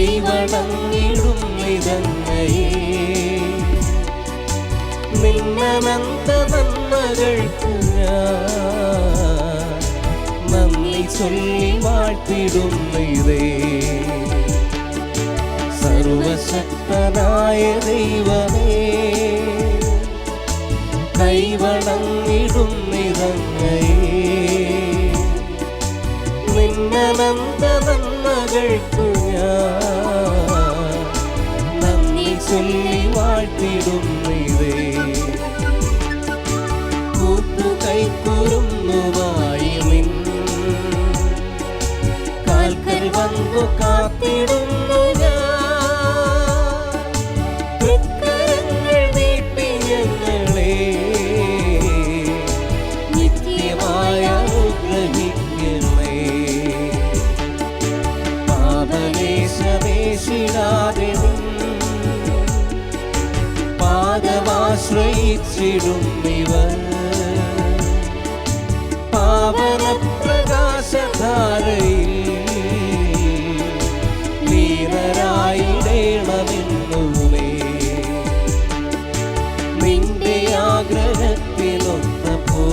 കൈവണങ്ങിടും നിതങ്ങയെ നിന്നനന്ത നന്മകൾക്ക് ഞാൻ നന്ദി ചൊല്ലി വാഴ്ത്തിടുന്നതേ. സർവശക്തനായ ദൈവമേ കൈവണങ്ങിടും നിതങ്ങയെ നിന്നനന്ത നന്മകൾക്കു ഞാൻ നന്ദി ചൊല്ലി വാഴ്ത്തിടുന്നതേ. കൂട്ടുകൈക്കുറുന്നുമായി നിൻ കാൽക്കൽ വന്നു കാത്തിടുന്നു ഞാൻ. തൃക്കരങ്ങൾ നീട്ടി ഞങ്ങളെ നിത്യമായ അനുഗ്രഹിക്കണേ. പാപലേശമേശിടാതെ പാദമാശ്രയിച്ചിടുന്നിവർ പാവന പ്രകാശധാരയിൽ ലീനരായിടേണമെന്നുമേ. നിന്റെ ആഗ്രഹത്തിലൊത്തപ്പോ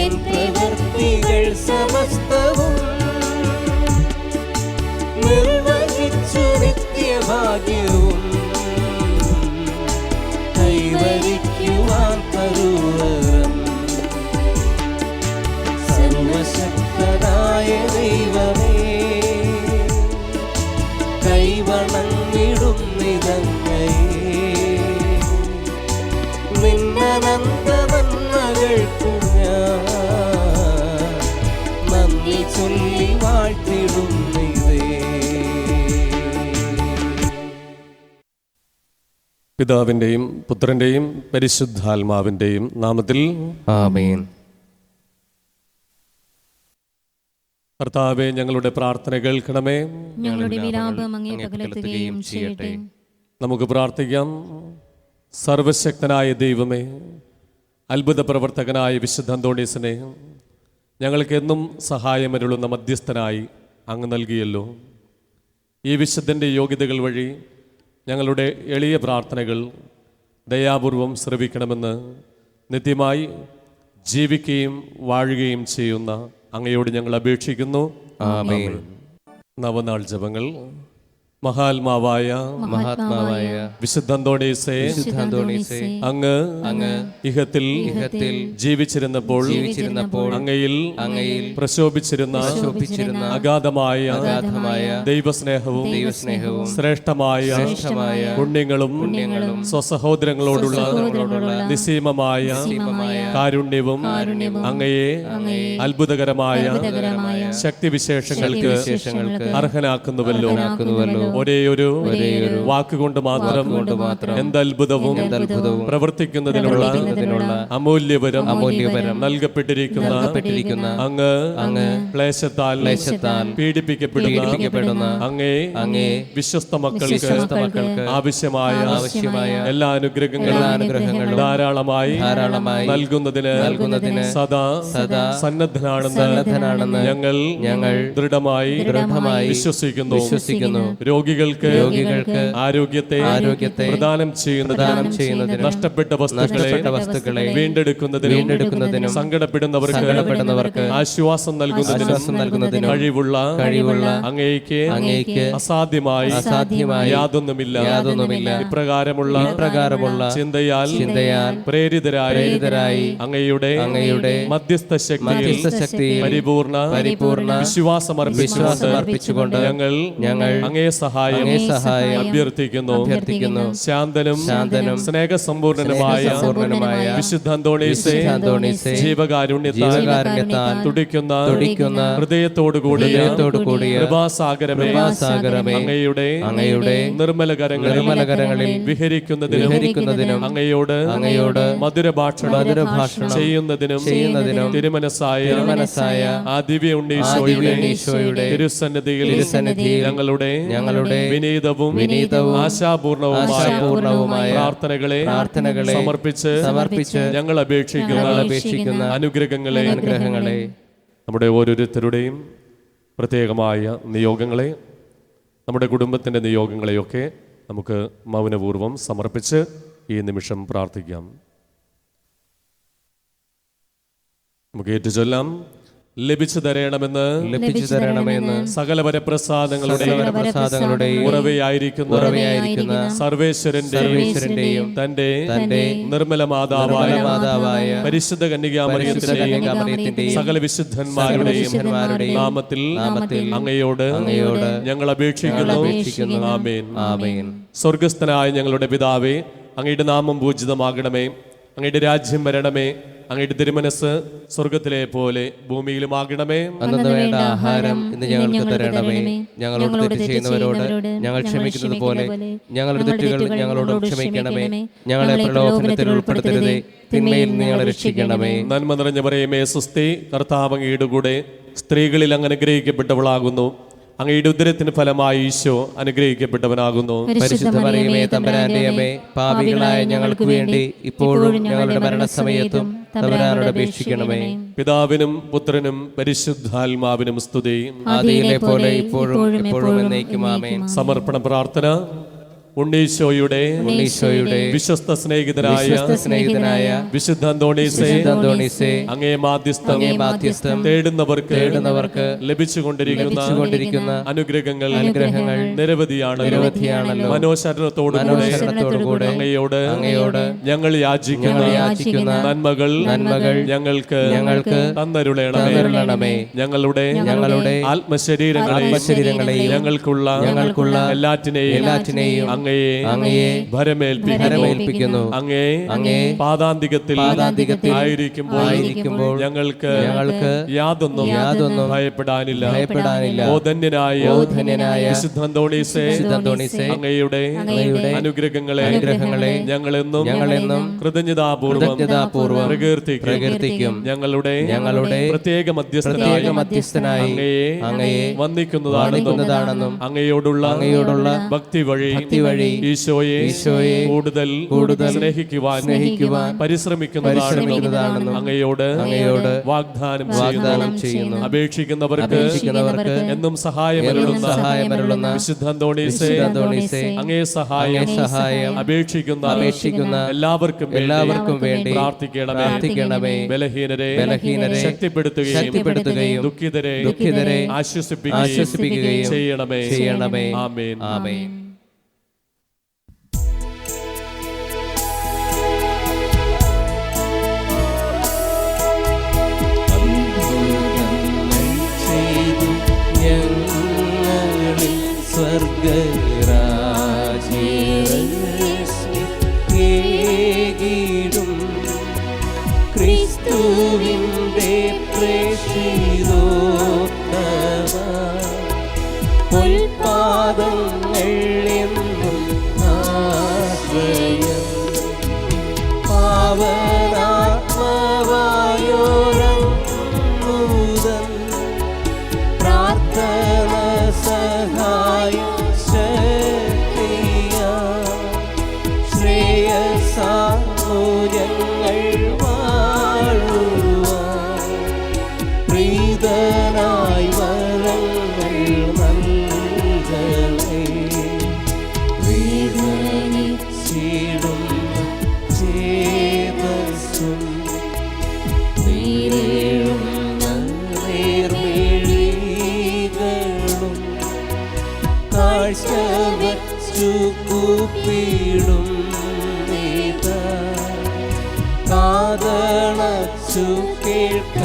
എൻ പ്രവൃത്തികൾ സമസ്തവും നിർവഹിച്ചു നിത്യഭാഗ്യവും കൈവരിക്കുവാൻ തരുവരം. സർവശക്തനായ ദൈവമേ കൈവണങ്ങിടും നിതങ്ങയെ നിന്നനന്ത നന്മകൾക്കു ഞാൻ നന്ദി ചൊല്ലി വാഴ്ത്തിടുന്നതേ. പിതാവിൻ്റെയും പുത്രൻ്റെയും പരിശുദ്ധാത്മാവിൻ്റെയും നാമത്തിൽ ആമേൻ. കർത്താവേ, ഞങ്ങളുടെ പ്രാർത്ഥന കേൾക്കണമേ. ഞങ്ങളുടെ വിലാപം അങ്ങേ പകലത്തുകയും ചെയ്യട്ടെ. നമുക്ക് പ്രാർത്ഥിക്കാം. സർവശക്തനായ ദൈവമേ, അത്ഭുത പ്രവർത്തകനായ വിശുദ്ധ അന്തോണീസിനെ ഞങ്ങൾക്ക് എന്നും സഹായമരുളുന്ന മധ്യസ്ഥനായി അങ്ങ് നൽകിയല്ലോ. ഈ വിശുദ്ധൻ്റെ യോഗ്യതകൾ വഴി ഞങ്ങളുടെ എളിയ പ്രാർത്ഥനകൾ ദയാപൂർവം ശ്രവിക്കണമെന്ന് നിത്യമായി ജീവിക്കുകയും വാഴുകയും ചെയ്യുന്ന അങ്ങയോട് ഞങ്ങൾ അപേക്ഷിക്കുന്നു. ആമേൻ. നവനാൾ ജപങ്ങൾ. മഹാത്മാവായ വിശുദ്ധ അന്തോണീസേ, അങ്ങ് ഇഹത്തിൽ ജീവിച്ചിരുന്നപ്പോൾ അങ്ങയിൽ പ്രശോഭിച്ചിരുന്ന അഗാധമായ ദൈവസ്നേഹവും ശ്രേഷ്ഠമായ പുണ്യങ്ങളും സ്വസഹോദരങ്ങളോടുള്ള നിസ്സീമമായ കാരുണ്യവും അങ്ങയെ അത്ഭുതകരമായ ശക്തിവിശേഷങ്ങൾക്ക് അർഹനാക്കുന്നുവല്ലോ. ഒരേയൊരു വാക്കുകൊണ്ട് മാത്രം എന്തത്ഭുതവും പ്രവർത്തിക്കുന്നതിനുള്ള അമൂല്യവരം നൽകപ്പെട്ടിരിക്കുന്ന അങ്ങ് ക്ലേശത്താൽ പീഡിപ്പിക്കപ്പെടുന്ന അങ്ങേ വിശ്വസ്ത മക്കൾക്ക് ആവശ്യമായ എല്ലാ അനുഗ്രഹങ്ങളും ധാരാളമായി നൽകുന്നതിന് സദാ സന്നദ്ധനാണെന്ന് ഞങ്ങൾ ദൃഢമായി വിശ്വസിക്കുന്നു. രോഗികൾക്ക് ആരോഗ്യത്തെ പ്രദാനം ചെയ്യുന്നതിന് നഷ്ടപ്പെട്ട വസ്തുക്കളെ വീണ്ടെടുക്കുന്നതിനും സങ്കടപ്പെടുന്നവർക്ക് ആശ്വാസം നൽകുന്നതിനും കഴിവുള്ള അങ്ങേക്ക് അസാധ്യമായി യാതൊന്നുമില്ല. ഇപ്രകാരമുള്ള ചിന്തയാൽ പ്രേരിതരായി അങ്ങയുടെ മധ്യസ്ഥ ശക്തിയിൽ പരിപൂർണ വിശ്വാസമർപ്പിച്ചുകൊണ്ട് ഞങ്ങൾ അങ്ങേ സഹായം അഭ്യർത്ഥിക്കുന്നു. ശാന്തനും സ്നേഹസമ്പൂർണനുമായ വിശുദ്ധ അന്തോണീസേ, ജീവകാരുണ്യത്താൽ തുടിക്കുന്ന ഹൃദയത്തോടുകൂടിയ കൃപാസാഗരമേ, അങ്ങയുടെ നിർമ്മല കരങ്ങളിൽ വിഹരിക്കുന്നതിനും അങ്ങയോട് മധുരഭാഷണം ചെയ്യുന്നതിനും തിരുമനസായ ആ ദിവ്യ ഉണ്ണീശോയുടെ തിരുസന്നിധിയിൽ ഞങ്ങളുടെ വിനീതവും ആശാപൂർണവുമായ പ്രാർത്ഥനകളെ സമർപ്പിച്ച് ഞങ്ങൾ അപേക്ഷിക്കുന്ന അനുഗ്രഹങ്ങളെ നമ്മുടെ ഓരോരുത്തരുടെയും പ്രത്യേകമായ നിയോഗങ്ങളെ, നമ്മുടെ കുടുംബത്തിൻ്റെ നിയോഗങ്ങളെയൊക്കെ നമുക്ക് മൗനപൂർവ്വം സമർപ്പിച്ച് ഈ നിമിഷം പ്രാർത്ഥിക്കാം. നമുക്ക് ഏറ്റുചൊല്ലാം. ലഭിച്ചു തരണമെന്ന് സകല വരപ്രസാദങ്ങളുടെയും ഉറവയായിരിക്കുന്ന സർവേശ്വരന്റെയും തന്റെ നിർമ്മല മാതാവായ പരിശുദ്ധ കന്യകാമറിയത്തിന്റെയും സകല വിശുദ്ധന്മാരുടെയും നാമത്തിൽ അങ്ങയോട് ഞങ്ങൾ അപേക്ഷിക്കുന്നു. ആമേൻ. സ്വർഗസ്ഥനായ ഞങ്ങളുടെ പിതാവേ, അങ്ങയുടെ നാമം പൂജിതമാകണമേ, അങ്ങയുടെ രാജ്യം വരണമേ, അങ്ങയുടെ തിരുമനസ് സ്വർഗത്തിലെ പോലെ ഭൂമിയിലുമാകണമേ. അന്നു വേണ്ട ആഹാരം ഇന്ന് ഞങ്ങൾക്ക് തരണമേ. ഞങ്ങളോട് തെറ്റ് ചെയ്യുന്നവരോട് ഞങ്ങൾ ക്ഷമിക്കുന്നത് പോലെ ഞങ്ങളുടെ തെറ്റുകൾ ഞങ്ങളോട് ക്ഷമിക്കണമേ. ഞങ്ങളെ പ്രലോഭനത്തിൽ ഉൾപ്പെടുത്തരുതേ, തിന്മയിൽ നിന്ന് ഞങ്ങളെ രക്ഷിക്കണമേ. നന്മ നിറഞ്ഞ മറിയമേ സ്വസ്തി, കർത്താവ് അങ്ങയുടെ കൂടെ സ്ത്രീകളിൽ അങ്ങ് അനുഗ്രഹിക്കപ്പെട്ടവളാകുന്നു. അങ്ങയുടെ ഉദരത്തിന് ഫലമായി ഈശോ അനുഗ്രഹിക്കപ്പെട്ടവനാകുന്നു. പരിശുദ്ധ മറിയമേ തമ്പുരാന്റെ അമ്മേ, പാപികളായ ഞങ്ങൾക്ക് വേണ്ടി ഇപ്പോഴും ഞങ്ങളുടെ മരണസമയത്തും തമ്പുരാനോട് അപേക്ഷിക്കണമേ. പിതാവിനും പുത്രനും പരിശുദ്ധാത്മാവിനും സ്തുതി. ആദിയിലെ പോലെ ഇപ്പോഴും എപ്പോഴും എന്നേക്കും ആമേൻ. സമർപ്പണ പ്രാർത്ഥന. ഉണ്ണീശോയുടെ വിശ്വസ്ത സ്നേഹിതനായ വിശുദ്ധ അന്തോണീസേ, അങ്ങേ മാധ്യസ്ഥം തേടുന്നവർക്ക് ലഭിച്ചുകൊണ്ടിരിക്കുന്ന അനുഗ്രഹങ്ങൾ നിരവധിയാണല്ലോ. മനോശരണത്തോടുകൂടെ അങ്ങയോട് ഞങ്ങൾ യാചിക്കുന്ന നന്മകൾ ഞങ്ങൾക്ക് തന്നരുളണമേ. ഞങ്ങളുടെ ആത്മശരീരങ്ങളെയും ഞങ്ങൾക്കുള്ള എല്ലാറ്റിനെയും അങ്ങയെ ഭരമേൽപ്പിക്കുന്നു. അങ്ങേ പാദാന്തികത്തിൽ ആയിരിക്കുമ്പോൾ ഞങ്ങൾക്ക് യാതൊന്നും ഭയപ്പെടാനില്ല. ഓ ധന്യനായ വിശുദ്ധ അന്തോണീസേ, അങ്ങയുടെ അനുഗ്രഹങ്ങളെ ഞങ്ങളെന്നും കൃതജ്ഞതാപൂർവം പ്രകീർത്തിക്കും. ഞങ്ങളുടെ പ്രത്യേക മധ്യസ്ഥനായി അങ്ങയെ വന്ദിക്കുന്നതാണെന്നും അങ്ങയോടുള്ള ഭക്തി വഴി ഈശോയെ കൂടുതൽ സ്നേഹിക്കുവാൻ പരിശ്രമിക്കുന്നതാണെന്നും അങ്ങയോട് വാഗ്ദാനം ചെയ്യുന്നു. അപേക്ഷിക്കുന്നവർക്ക് എന്നും സഹായമരുളുന്ന വിശുദ്ധ അന്തോണീസേ, അങ്ങേ സഹായം അപേക്ഷിക്കുന്ന എല്ലാവർക്കും വേണ്ടി പ്രാർത്ഥിക്കണമേ. ബലഹീനരെ ശക്തിപ്പെടുത്തുകയും ദുഃഖിതരെ ആശ്വസിപ്പിക്കുകയും ചെയ്യണമേ. ആമേൻ. സ്വർഗരാജ്യം ക്രിസ്തുവിന്റെ പ്രേക്ഷിതോത്തമ ഉൽപാദങ്ങൾ എന്നും ആശ്രയം പാവനാത്മവായോരൂതൻ പ്രാർത്ഥന സഹായം ശ്രേയസാമൂല്യങ്ങൾ വാഴുവാൻ പ്രീതനായി വരങ്ങൾ നൽകണേ. വേദനിച്ചിടും ചേതസ്സും നീരേഴുന്ന നേർമിഴികളും കാഴ്ച വച്ചു കൂപ്പിടും കാതളച്ചു കേൾക്കമായക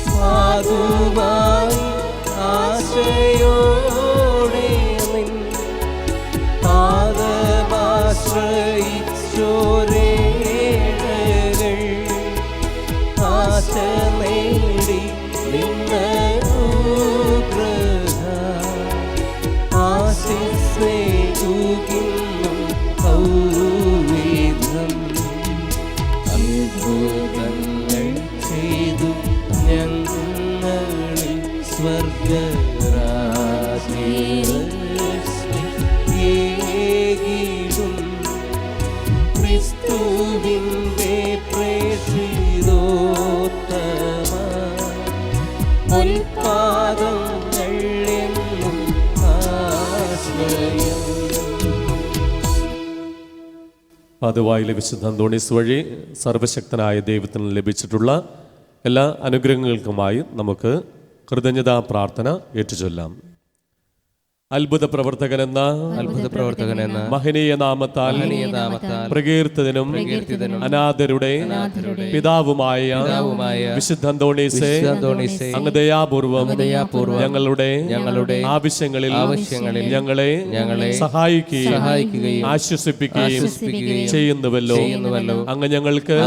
പാതുവായി ആശയോടെ നിൻ പാദമാശ്രയിച്ചോരേഴകൾ ആശ നേടി നിന്നനുഗ്രഹ ആശിസ്സേകുകിന്നും ൗവിധം അത്ഭുതങ്ങൾ ചെയ്തു ഞങ്ങളിൽ സ്വർഗരാജ്യം ക്രിസ്തുവിന്റെ പ്രേക്ഷിതോത്തമ പൊൽപാദങ്ങൾ എന്നും ആശ്രയം. പാതുവായിലെ വിശുദ്ധ അന്തോണീസ് വഴി സർവശക്തനായ ദൈവത്തിന് ലഭിച്ചിട്ടുള്ള എല്ലാ അനുഗ്രഹങ്ങൾക്കുമായി നമുക്ക് കൃതജ്ഞതാ പ്രാർത്ഥന ഏറ്റുചൊല്ലാം. അത്ഭുത പ്രവർത്തകനെന്ന മഹനീയ നാമത്താൽ പ്രകീർത്തിതനും അനാഥരുടെ പിതാവുമായ വിശുദ്ധ അന്തോണീസേ, അങ്ങ് ദയാപൂർവം ഞങ്ങളുടെ ആവശ്യങ്ങളിൽ ഞങ്ങളെ സഹായിക്കുകയും ആശ്വസിപ്പിക്കുകയും ചെയ്യുന്നുവല്ലോ. അങ്ങ് ഞങ്ങൾക്ക്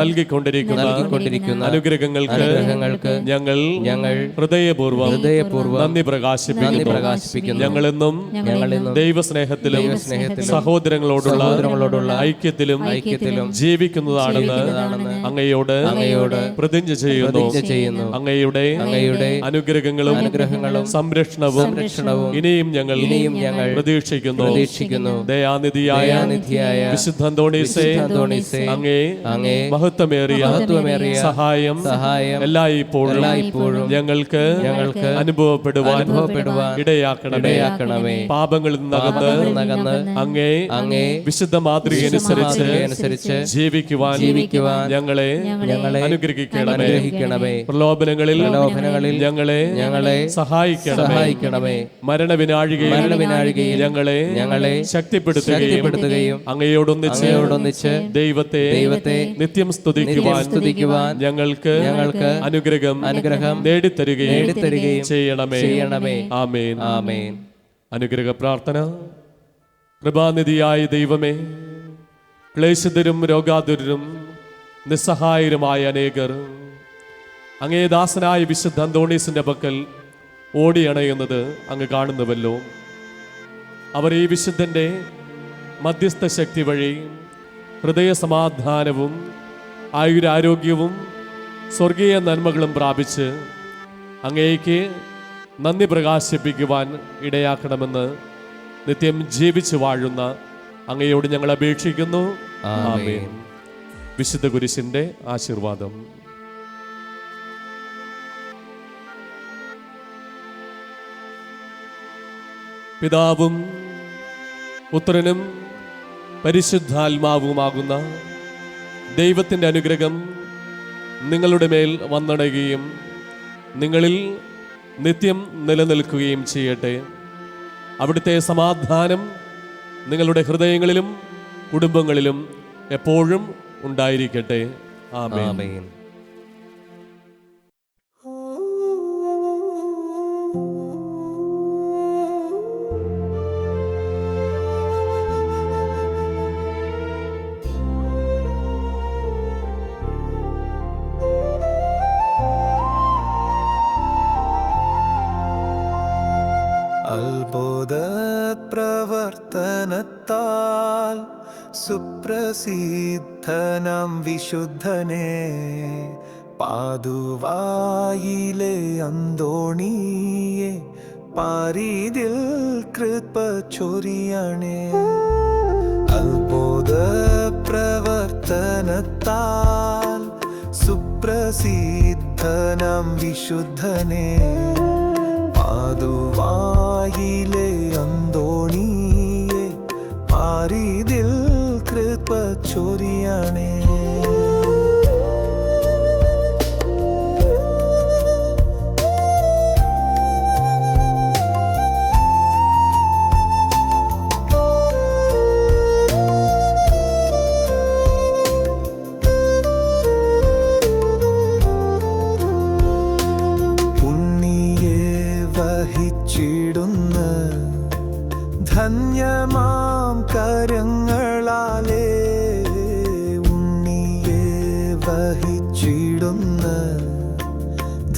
നൽകിക്കൊണ്ടിരിക്കുന്ന അനുഗ്രഹങ്ങൾക്ക് ഞങ്ങൾ ഹൃദയപൂർവ്വം നന്ദി പ്രകാശിപ്പിക്കുന്നു. ഞങ്ങളെന്നും ദൈവസ്നേഹത്തിലും സഹോദരങ്ങളോടുള്ള ഐക്യത്തിലും ജീവിക്കുന്നതാണെന്ന് അങ്ങയോട് പ്രതിജ്ഞ ചെയ്യുന്നു. അങ്ങയുടെ അനുഗ്രഹങ്ങളും സംരക്ഷണവും ഇനിയും ഞങ്ങൾ പ്രതീക്ഷിക്കുന്നു. ദയാനിധിയായ വിശുദ്ധ അന്തോണീസേ, അങ്ങേ മഹത്വമേറിയ സഹായം എല്ലായ്പ്പോഴും ഞങ്ങൾക്ക് അനുഭവപ്പെടുവാൻ ഇടയാക്കണമേ. പാപങ്ങളിൽ നിന്നകന്ന് അങ്ങേ വിശുദ്ധ മാതൃകയനുസരിച്ച് ജീവിക്കുവാൻ ഞങ്ങളെ അനുഗ്രഹിക്കണമേ. പ്രലോഭനങ്ങളിൽ ഞങ്ങളെ സഹായിക്കണമേ. മരണവിനാഴികയിൽ ഞങ്ങളെ ശക്തിപ്പെടുത്തുകയും അങ്ങയോടൊന്നിച്ച് ദൈവത്തെ നിത്യം സ്തുതിക്കുവാൻ ഞങ്ങൾക്ക് അനുഗ്രഹം നേടിത്തരുകയും ചെയ്യണമേ. ആമേൻ. അനുഗ്രഹ പ്രാർത്ഥന. കൃപാനിധിയായ ദൈവമേ, ക്ലേശിതരും രോഗാതുരരും നിസ്സഹായരുമായ അനേകർ അങ്ങേ ദാസനായ വിശുദ്ധ അന്തോണീസിന്റെ പക്കൽ ഓടിയണയുന്നത് അങ്ങ് കാണുന്നുവല്ലോ. അവർ ഈ വിശുദ്ധന്റെ മധ്യസ്ഥ ശക്തി വഴി ഹൃദയ സമാധാനവും ആയുരാരോഗ്യവും സ്വർഗീയ നന്മകളും പ്രാപിച്ച് അങ്ങേക്ക് നന്ദി പ്രകാശിപ്പിക്കുവാൻ ഇടയാക്കണമെന്ന് നിത്യം ജീവിച്ചു വാഴുന്ന അങ്ങയോട് ഞങ്ങൾ അപേക്ഷിക്കുന്നു. ആമേൻ. വിശുദ്ധ കുരിശിന്റെ ആശീർവാദം. പിതാവും പുത്രനും പരിശുദ്ധാത്മാവുമാകുന്ന ദൈവത്തിൻ്റെ അനുഗ്രഹം നിങ്ങളുടെ മേൽ വന്നടയുകയും നിങ്ങളിൽ നിത്യം നിലനിൽക്കുകയും ചെയ്യട്ടെ. അവിടുത്തെ സമാധാനം നിങ്ങളുടെ ഹൃദയങ്ങളിലും കുടുംബങ്ങളിലും എപ്പോഴും ഉണ്ടായിരിക്കട്ടെ. ആമേൻ. അത്ഭുത പ്രവർത്തനത്താൽ സുപ്രസിദ്ധനാം വിശുദ്ധനെ പാതുവായിലെ അന്തോണിയെ പാരീതിൽ കൃപ ചൊരിയണേ. അത്ഭുത പ്രവർത്തനത്താൽ സുപ്രസിദ്ധനാം വിശുദ്ധനെ പാതുവായിലെ അന്തോണിയെ പാരീതിൽ കൃപ ചൊരിയണേ. ധന്യമാം കരങ്ങളാലേ ഉണ്ണിയെ വഹിച്ചിടുന്ന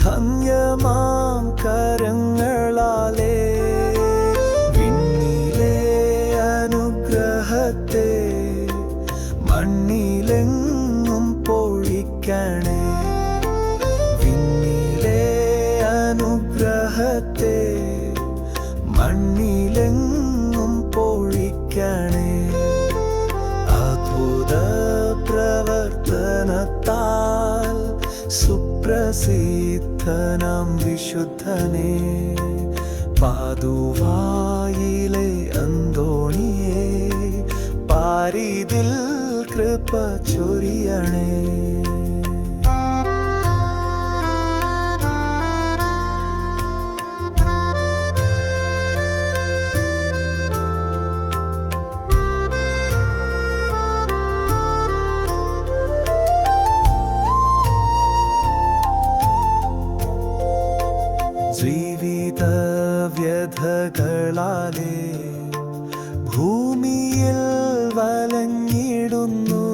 ധന്യമാം കരങ്ങളാലേ വിണ്ണിലെ അനുഗ്രഹത്തെ മണ്ണിലെങ്ങും പൊഴിക്കണേ. വിണ്ണിലെ അനുഗ്രഹത്തെ മണ്ണിലെങ്ങും പൊഴിക്കണേ. അത്ഭുത പ്രവർത്തനത്താൽ സുപ്ര സുപ്രസിദ്ധനാം വിശുദ്ധനെ പാതുവായിലെ അന്തോണിയെ പാരിതിൽ കൃപ ചൊരിയണേ. ജീവിത വ്യഥകളാലേ ഭൂമിയിൽ വലഞ്ഞിടുന്നു.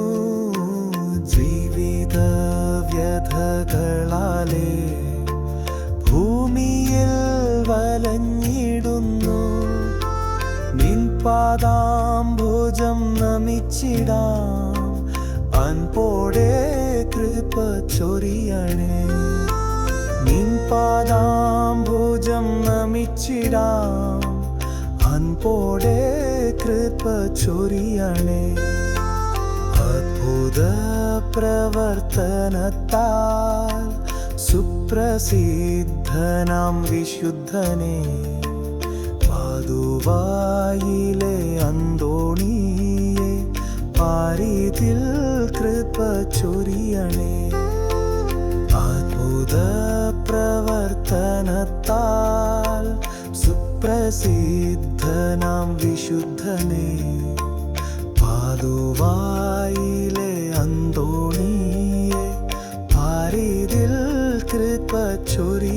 ജീവിത വ്യഥകളാലേ ഭൂമിയിൽ വലഞ്ഞിടുന്നു. നിൻ പാദാംബുജം നമിച്ചിടാം, അൻപോടെ കൃപ ചൊരിയണേ. നിൻ പാദാംബുജം നമിച്ചിടാം, അൻപോടെ കൃപ ചൊരിയണേ. അത്ഭുത പ്രവർത്തനത്താൽ സുപ്രസിദ്ധനാം വിശുദ്ധനെ പാതുവായിലെ അന്തോണിയെ പാരിതിൽ കൃപ ചൊരിയണേ. അത്ഭുത പ്രവർത്തനത്താൽ സുപ്രസിദ്ധനാം വിശുദ്ധനെ പാതുവായിലെ അന്തോണിയെ പാരിതിൽ കൃപ ചൊരിയണേ.